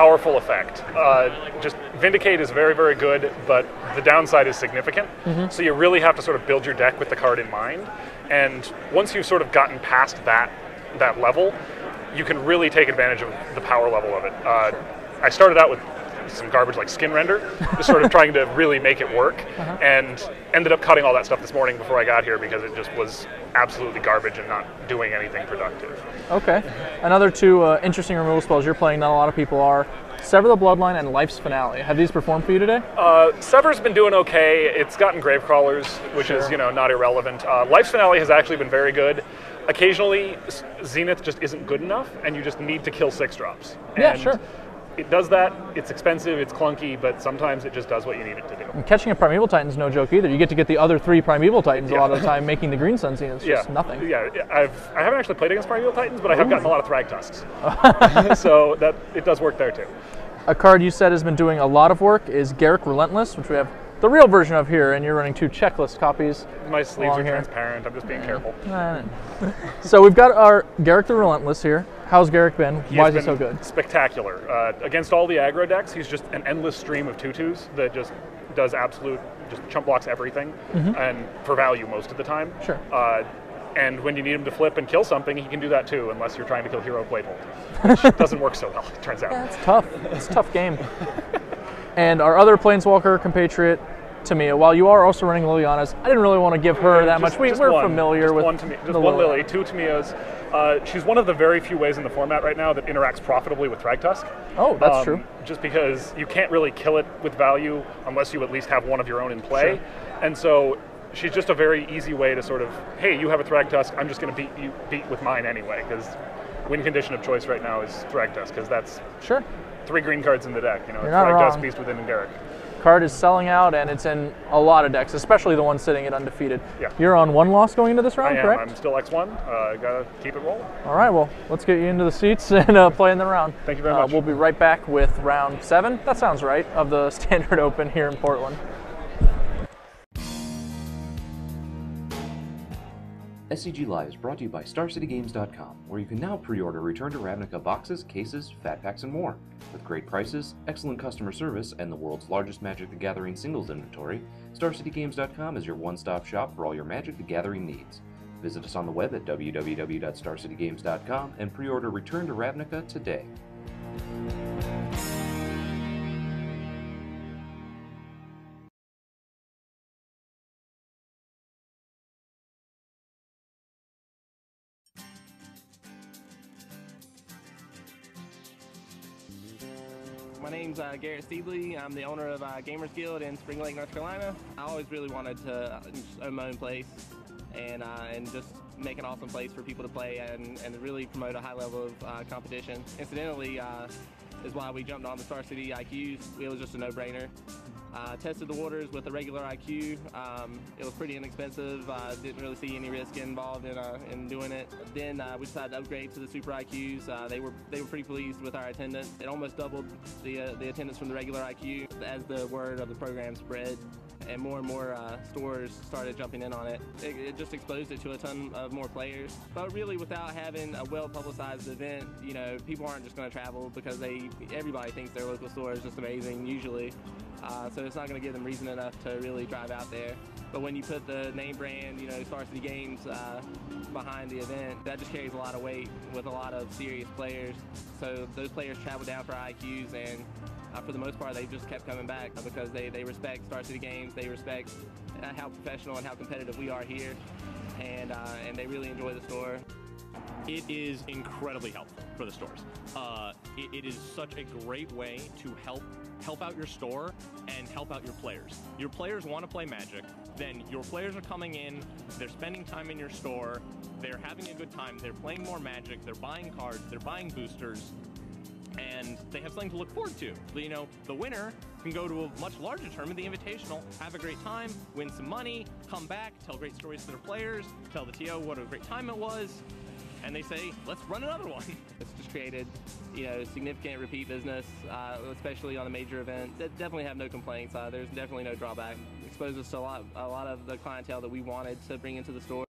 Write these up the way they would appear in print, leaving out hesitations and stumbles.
powerful effect. Just Vindicate is very, very good, but the downside is significant. So you really have to sort of build your deck with the card in mind. And once you've sort of gotten past that level, you can really take advantage of the power level of it. I started out with some garbage like Skin Render, just sort of trying to really make it work, and ended up cutting all that stuff this morning before I got here because it just was absolutely garbage and not doing anything productive. Okay. Another two interesting removal spells you're playing, not a lot of people are. Sever the Bloodline and Life's Finale. Have these performed for you today? Sever's been doing okay. It's gotten Gravecrawlers, which is, not irrelevant. Life's Finale has actually been very good. Occasionally, Zenith just isn't good enough, and you just need to kill 6-drops. Yeah, sure. It does that. It's expensive, it's clunky, but sometimes it just does what you need it to do. And catching a Primeval Titan's no joke either. You get to get the other 3 Primeval Titans a lot of the time, making the Green Sun Zeniths just nothing. Yeah, I haven't actually played against Primeval Titans, but I have gotten a lot of Thrag Tusks. So it does work there too. A card you said has been doing a lot of work is Garrick Relentless, which we have the real version of here, and you're running 2 checklist copies. My sleeves are transparent. I'm just being careful. So we've got our Garrick the Relentless here. How's Garrick been? Why is he so good? Spectacular. Against all the aggro decks, he's just an endless stream of 2/2s that just does just chump blocks everything, and for value most of the time. Sure. And when you need him to flip and kill something, he can do that too, unless you're trying to kill Hero Playbolt, which doesn't work so well, it turns out. Yeah, it's tough. It's a tough game. And our other Planeswalker compatriot, Tamia, while you are also running Liliana's, I didn't really want to give her that much. We're familiar with one Lily, 2 Tamias. She's one of the very few ways in the format right now that interacts profitably with Thragtusk. Oh, that's true. Just because you can't really kill it with value unless you at least have one of your own in play. Sure. And so she's just a very easy way to sort of, hey, you have a Thragtusk, I'm just going to beat with mine anyway, because win condition of choice right now is Thragtusk, because that's 3 green cards in the deck. Thragtusk, Beast Within, and Garrick. Card is selling out, and it's in a lot of decks, especially the one sitting at undefeated. Yeah. You're on 1 loss going into this round, I am. correct? I'm still X1. Gotta keep it rolling. All right, well, let's get you into the seats and play in the round. Thank you very much. We'll be right back with round 7. That sounds right, of the Standard Open here in Portland. SCG Live is brought to you by StarCityGames.com, where you can now pre-order Return to Ravnica boxes, cases, fat packs, and more. With great prices, excellent customer service, and the world's largest Magic the Gathering singles inventory, StarCityGames.com is your one-stop shop for all your Magic the Gathering needs. Visit us on the web at www.starcitygames.com and pre-order Return to Ravnica today. My name's Garrett Steedley. I'm the owner of Gamers Guild in Spring Lake, North Carolina. I always really wanted to own my own place and just make an awesome place for people to play and really promote a high level of competition. Incidentally, is why we jumped on the Star City IQs. It was just a no-brainer. Tested the waters with a regular IQ. It was pretty inexpensive. Didn't really see any risk involved in doing it. Then we decided to upgrade to the Super IQs. They were pretty pleased with our attendance. It almost doubled the attendance from the regular IQ. As the word of the program spread and more stores started jumping in on it, it just exposed it to a ton of more players. But really, without having a well-publicized event, people aren't just going to travel because everybody thinks their local store is just amazing usually. So it's not going to give them reason enough to really drive out there. But when you put the name brand, Star City Games behind the event, that just carries a lot of weight with a lot of serious players. So those players travel down for IQs, and for the most part, they just kept coming back because they respect Star City Games. They respect how professional and how competitive we are here, and they really enjoy the store. It is incredibly helpful for the stores. It is such a great way to help out your store and help out your players. Your players want to play Magic, then your players are coming in, they're spending time in your store, they're having a good time, they're playing more Magic, they're buying cards, they're buying boosters, and they have something to look forward to. The winner can go to a much larger tournament, the Invitational, have a great time, win some money, come back, tell great stories to their players, tell the TO what a great time it was, and they say, let's run another one. It's just created, significant repeat business, especially on a major event. Definitely have no complaints. There's definitely no drawback. Exposed us to a lot of the clientele that we wanted to bring into the store.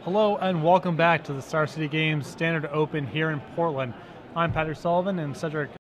Hello and welcome back to the Star City Games Standard Open here in Portland. I'm Patrick Sullivan and Cedric